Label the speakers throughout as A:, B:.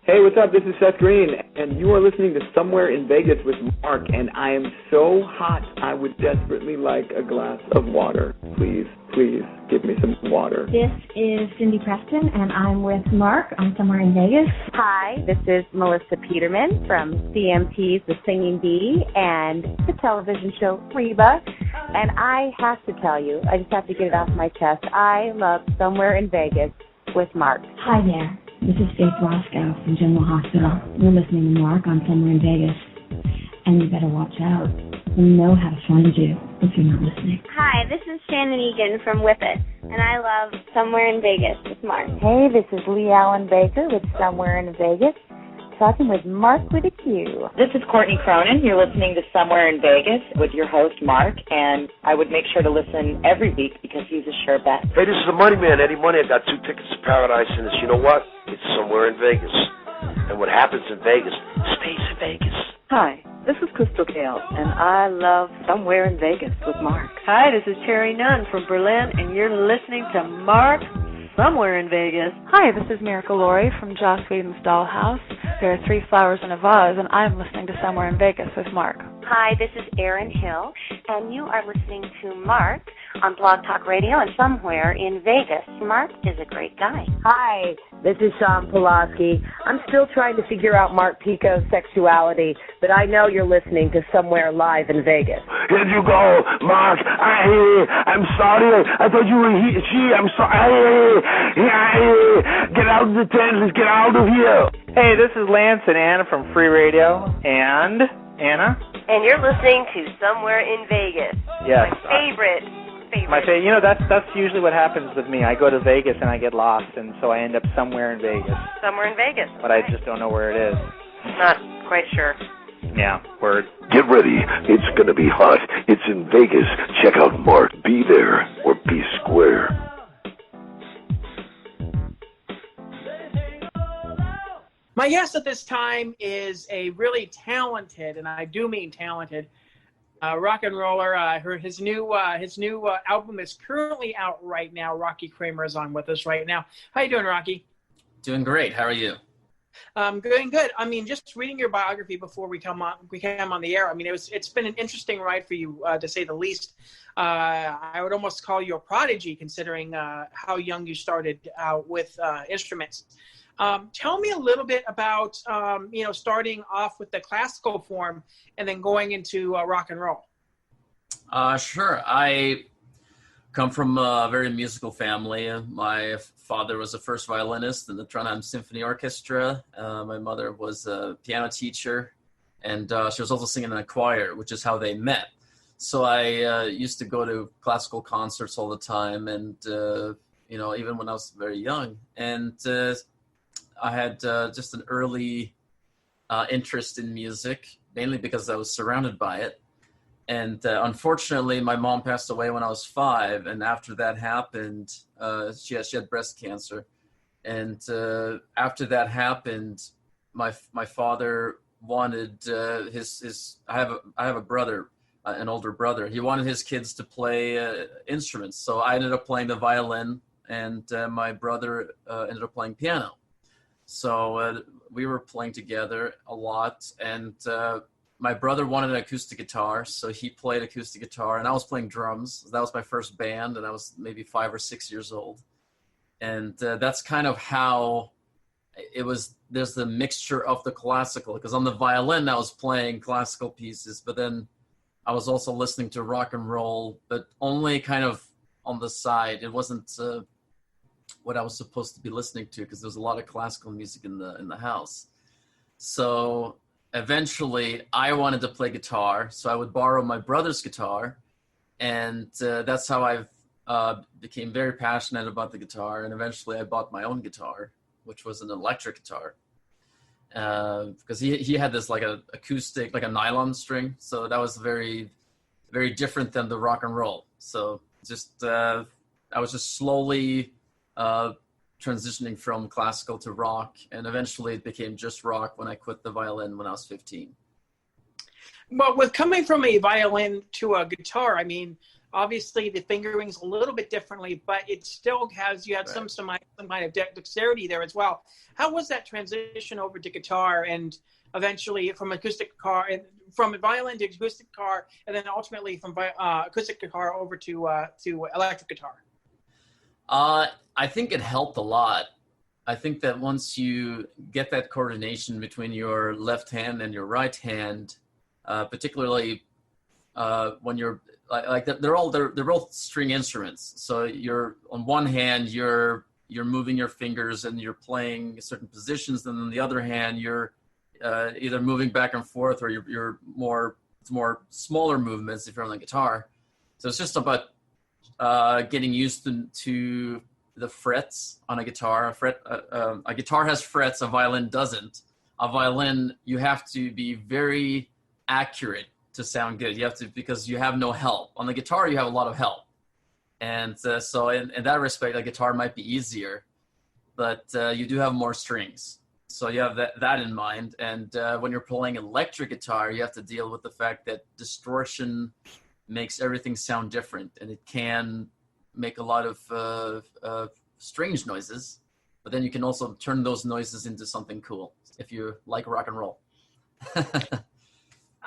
A: Hey, what's up? This is Seth Green, and you are listening to Somewhere in Vegas with Mark, and I am so hot, I would desperately like a glass of water. Please, please, give me some water.
B: This is Cindy Preston, and I'm with Mark on Somewhere in Vegas.
C: Hi, this is Melissa Peterman from CMT's The Singing Bee and the television show Reba. And I have to tell you, I just have to get it off my chest, I love Somewhere in Vegas with Mark.
B: Hi there. This is Faith Roscoe from General Hospital. You're listening to Mark on Somewhere in Vegas. And you better watch out. We know how to find you if you're not listening.
D: Hi, this is Shannon Egan from Whippet, and I love Somewhere in Vegas with Mark.
C: Hey, this is Lee Allen Baker with Somewhere in Vegas, talking with Mark with a Q.
E: This is Courtney Cronin. You're listening to Somewhere in Vegas with your host, Mark, and I would make sure to listen every week because he's a sure bet.
F: Hey, this is the Money Man, Eddie Money. I got 2 tickets to Paradise, and it's, you know what? It's Somewhere in Vegas. And what happens in Vegas stays in Vegas.
G: Hi, this is Crystal Gale, and I love Somewhere in Vegas with Mark.
H: Hi, this is Terry Nunn from Berlin, and you're listening to Mark Somewhere in Vegas.
I: Hi, this is Miracle Laurie from Joss Whedon's Dollhouse. There are 3 flowers in a vase, and I'm listening to Somewhere in Vegas with Mark.
J: Hi, this is Erin Hill, and you are listening to Mark on Blog Talk Radio and Somewhere in Vegas. Mark is a great guy.
C: Hi, this is Sean Pulaski. I'm still trying to figure out Mark Pico's sexuality, but I know you're listening to Somewhere Live in Vegas.
F: Here you go, Mark. I'm sorry. I thought you were she. I'm sorry. Get out of the tent. Let's get out of here.
K: Hey, this is Lance and Anna from Free Radio. And Anna?
L: And you're listening to Somewhere in Vegas.
K: Yes.
L: My favorite.
K: You know, that's usually what happens with me. I go to Vegas and I get lost, and so I end up somewhere in Vegas.
L: Somewhere in Vegas.
K: But I just don't know where it is.
L: Not quite sure.
K: Yeah, word.
F: Get ready. It's going to be hot. It's in Vegas. Check out Mark. Be there or be square.
M: My guest at this time is a really talented, and I do mean talented, rock and roller. His new album is currently out right now. Rocky Kramer is on with us right now. How you doing, Rocky?
N: Doing great. How are you?
M: Good. I mean, just reading your biography before we came on the air. I mean, it's been an interesting ride for you, to say the least. I would almost call you a prodigy, considering how young you started out with instruments. Tell me a little bit about, starting off with the classical form and then going into rock and roll.
N: Sure. I come from a very musical family. My father was the first violinist in the Trondheim Symphony Orchestra. My mother was a piano teacher, and she was also singing in a choir, which is how they met. So I used to go to classical concerts all the time, and, even when I was very young. And I had just an early interest in music, mainly because I was surrounded by it. And unfortunately, my mom passed away when I was 5, and after that happened, she had breast cancer. And after that happened, my father wanted I have a brother, an older brother. He wanted his kids to play instruments, so I ended up playing the violin, and my brother ended up playing piano. So we were playing together a lot, and my brother wanted an acoustic guitar, so he played acoustic guitar, and I was playing drums. That was my first band, and I was maybe 5 or 6 years old. And that's kind of how it was. There's the mixture of the classical, because on the violin I was playing classical pieces, but then I was also listening to rock and roll, but only kind of on the side. It wasn't what I was supposed to be listening to, because there was a lot of classical music in the house. So eventually I wanted to play guitar, so I would borrow my brother's guitar, and that's how I became very passionate about the guitar. And eventually I bought my own guitar, which was an electric guitar, because he had this like a acoustic, like a nylon string, so that was very, very different than the rock and roll. So just I was just slowly transitioning from classical to rock, and eventually it became just rock when I quit the violin when I was 15.
M: Well, with coming from a violin to a guitar, I mean, Obviously, the fingering's a little bit differently, but it still has, you had some kind of dexterity there as well. How was that transition over to guitar and eventually from acoustic guitar, and from violin to acoustic guitar, and then ultimately from acoustic guitar over to electric guitar?
N: I think it helped a lot. I think that once you get that coordination between your left hand and your right hand, particularly when you're they're both string instruments. So you're on one hand you're moving your fingers and you're playing certain positions, and on the other hand you're either moving back and forth, or you're more smaller movements if you're on the guitar. So it's just about getting used to the frets on a guitar. A guitar has frets, a violin doesn't. A violin, you have to be very accurate to sound good. You have to, because you have no help. On the guitar, you have a lot of help. And so in that respect, a guitar might be easier, but you do have more strings. So you have that in mind. And when you're playing electric guitar, you have to deal with the fact that distortion makes everything sound different, and it can make a lot of strange noises, but then you can also turn those noises into something cool if you like rock and roll.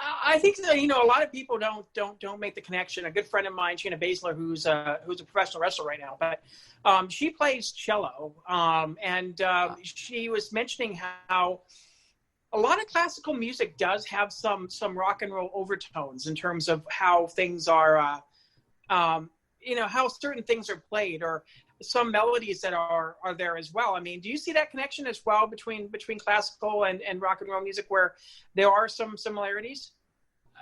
M: I think that, a lot of people don't make the connection. A good friend of mine, Sheena Baszler, who's a professional wrestler right now, but she plays cello, and she was mentioning how a lot of classical music does have some rock and roll overtones in terms of how things are, how certain things are played, or some melodies that are there as well. I mean, do you see that connection as well between classical and rock and roll music, where there are some similarities?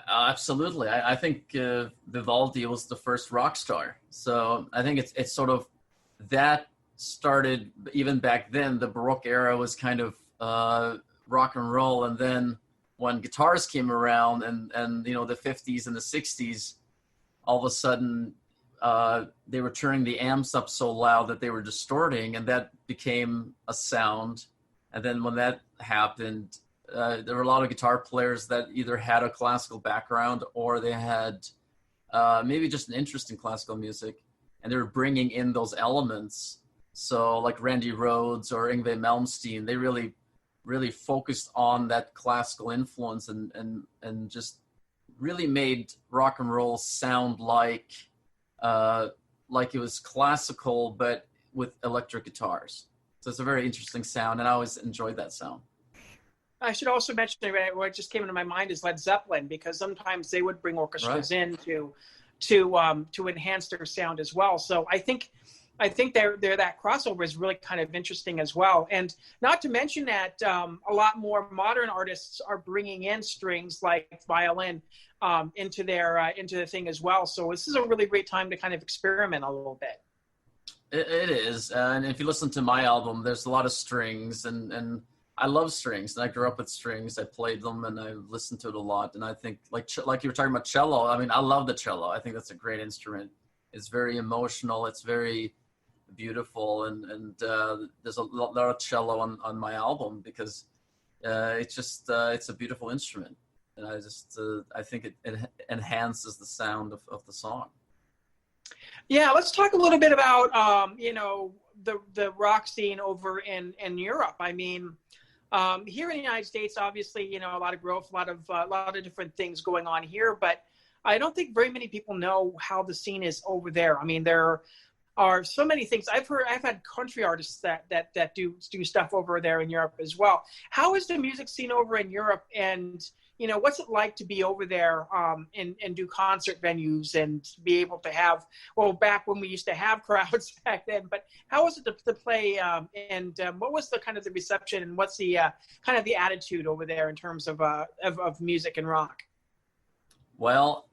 N: Absolutely. I think Vivaldi was the first rock star. So I think it's sort of that started even back then. The Baroque era was kind of rock and roll, and then when guitars came around and the 50s and the 60s, all of a sudden they were turning the amps up so loud that they were distorting, and that became a sound. And then when that happened, there were a lot of guitar players that either had a classical background or they had maybe just an interest in classical music, and they were bringing in those elements. So like Randy Rhoads or Yngwie Malmsteen, they really focused on that classical influence and just really made rock and roll sound like it was classical, but with electric guitars. So it's a very interesting sound, and I always enjoyed that sound.
M: I should also mention, what just came into my mind is Led Zeppelin, because sometimes they would bring orchestras in to enhance their sound as well. So I think that crossover is really kind of interesting as well. And not to mention that a lot more modern artists are bringing in strings like violin into their thing as well. So this is a really great time to kind of experiment a little bit.
N: It is. And if you listen to my album, there's a lot of strings, and I love strings, and I grew up with strings. I played them, and I listened to it a lot. And I think, like you were talking about cello, I mean, I love the cello. I think that's a great instrument. It's very emotional. It's very beautiful, and there's a lot of cello on my album because it's a beautiful instrument, and I think it enhances the sound of the song.
M: Yeah, let's talk a little bit about the rock scene over in Europe. I mean, here in the United States, obviously, a lot of growth, a lot of different things going on here, but I don't think very many people know how the scene is over there. I mean, there are so many things. I've had country artists that do stuff over there in Europe as well. How is the music scene over in Europe, and what's it like to be over there and do concert venues and be able to have, back when we used to have crowds back then, but how was it to play and what was the kind of the reception, and what's the kind of the attitude over there in terms of music and rock?
N: Well,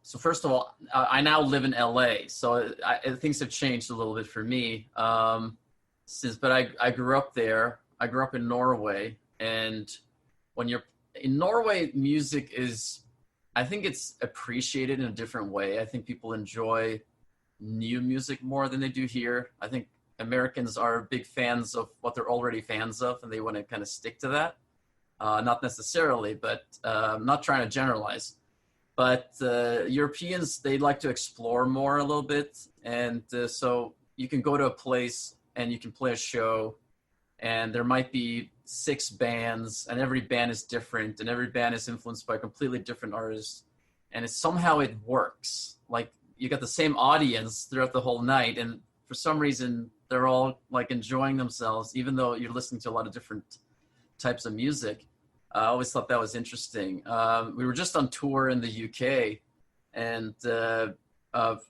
N: so first of all, I now live in LA, so things have changed a little bit for me but I grew up there. I grew up in Norway, and when you're in Norway, music is, I think it's appreciated in a different way. I think people enjoy new music more than they do here. I think Americans are big fans of what they're already fans of, and they want to kind of stick to that. Not necessarily, but I'm not trying to generalize. But Europeans, they like to explore more a little bit. And so you can go to a place and you can play a show, and there might be 6 bands, and every band is different, and every band is influenced by completely different artists. And somehow it works. Like, you got the same audience throughout the whole night, and for some reason they're all like enjoying themselves, even though you're listening to a lot of different types of music. I always thought that was interesting. We were just on tour in the UK, and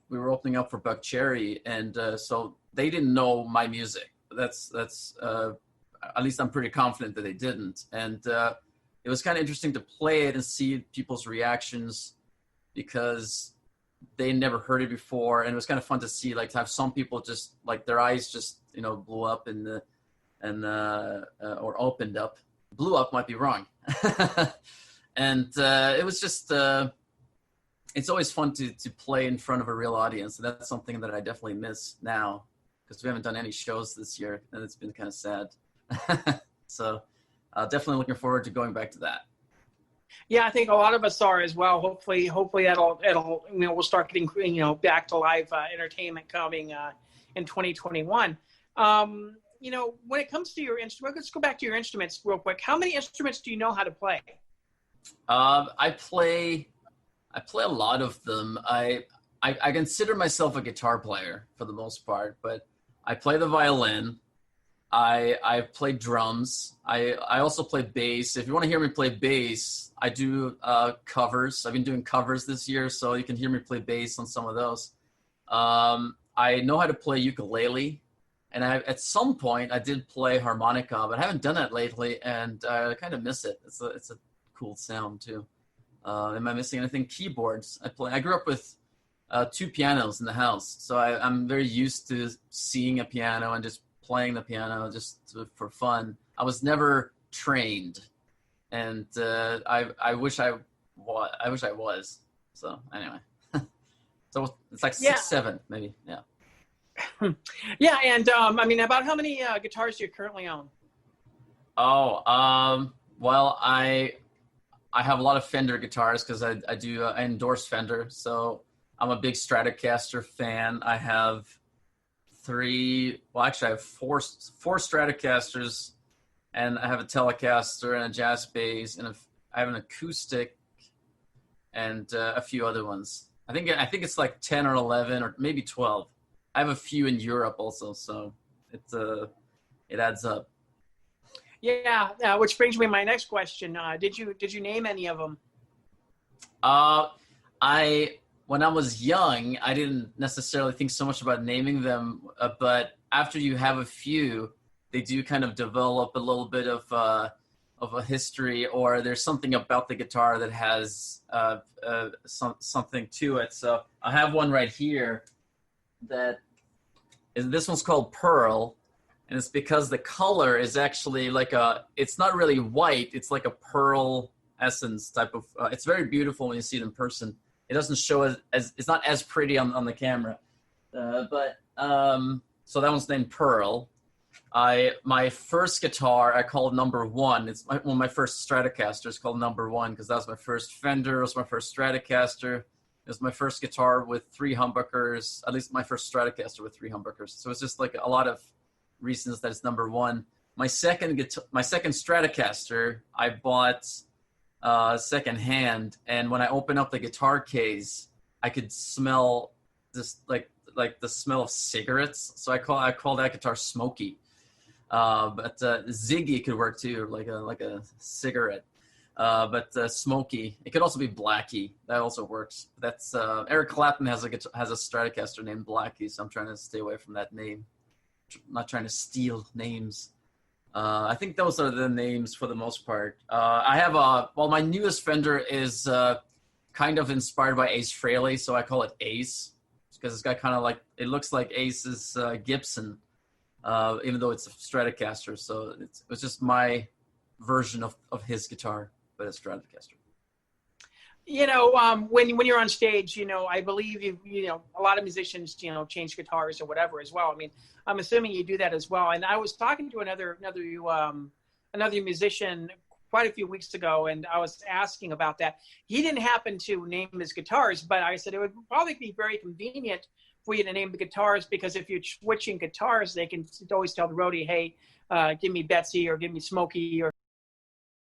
N: we were opening up for Buck Cherry, and so they didn't know my music. That's at least I'm pretty confident that they didn't. And it was kind of interesting to play it and see people's reactions, because they never heard it before, and it was kind of fun to see, like, to have some people just like their eyes just blew up or opened up. Blew up might be wrong. And it was just it's always fun to play in front of a real audience, and that's something that I definitely miss now, because we haven't done any shows this year, and it's been kind of sad. So definitely looking forward to going back to that.
M: Yeah, I think a lot of us are as well. Hopefully it'll we'll start getting back to live entertainment coming in 2021. When it comes to your instrument, let's go back to your instruments real quick. How many instruments do you know how to play?
N: I play a lot of them. I consider myself a guitar player for the most part, but I play the violin. I play drums. I also play bass. If you want to hear me play bass, I do covers. I've been doing covers this year, so you can hear me play bass on some of those. I know how to play ukulele, and at some point I did play harmonica, but I haven't done it lately, and I kind of miss it. It's a cool sound too. Am I missing anything? Keyboards. I grew up with 2 pianos in the house, so I'm very used to seeing a piano and just playing the piano just for fun. I was never trained, and I wish I was. So anyway, so it's like 6, 7 maybe. Yeah.
M: Yeah, and about how many guitars do you currently own?
N: Well, I have a lot of Fender guitars because I endorse Fender, so I'm a big Stratocaster fan. I have 4 Stratocasters, and I have a Telecaster and a Jazz Bass, and I have an acoustic and a few other ones. I think it's like 10 or 11 or maybe 12. I have a few in Europe also, so it adds up.
M: Yeah, which brings me to my next question. Did you name any of them?
N: When I was young, I didn't necessarily think so much about naming them, but after you have a few, they do kind of develop a little bit of a history, or there's something about the guitar that has something to it. So I have one right here this one's called Pearl, and it's because the color is actually it's not really white, it's like a pearl essence type of, it's very beautiful when you see it in person. It doesn't show as it's not as pretty on the camera, but so that one's named Pearl. My first guitar I called Number One. It's one of my first Stratocasters called Number One because that was my first Fender. It was my first Stratocaster. It was my first guitar with 3 humbuckers. At least my first Stratocaster with 3 humbuckers. So it's just like a lot of reasons that it's Number One. My second Stratocaster I bought secondhand, and when I opened up the guitar case, I could smell this like the smell of cigarettes. So I call that guitar Smoky. But Ziggy could work too, like a cigarette. But Smoky, it could also be Blackie. That also works. That's Eric Clapton has a Stratocaster named Blackie, so I'm trying to stay away from that name. I'm not trying to steal names. I think those are the names for the most part. I have my newest Fender is kind of inspired by Ace Frehley, so I call it Ace because it's got kind of it looks like Ace's Gibson, even though it's a Stratocaster. So it was just my version of his guitar, but a Stratocaster.
M: When you're on stage, I believe a lot of musicians, change guitars or whatever as well. I mean, I'm assuming you do that as well. And I was talking to another musician quite a few weeks ago, and I was asking about that. He didn't happen to name his guitars, but I said it would probably be very convenient for you to name the guitars, because if you're switching guitars, they can always tell the roadie, hey, give me Betsy or give me Smokey or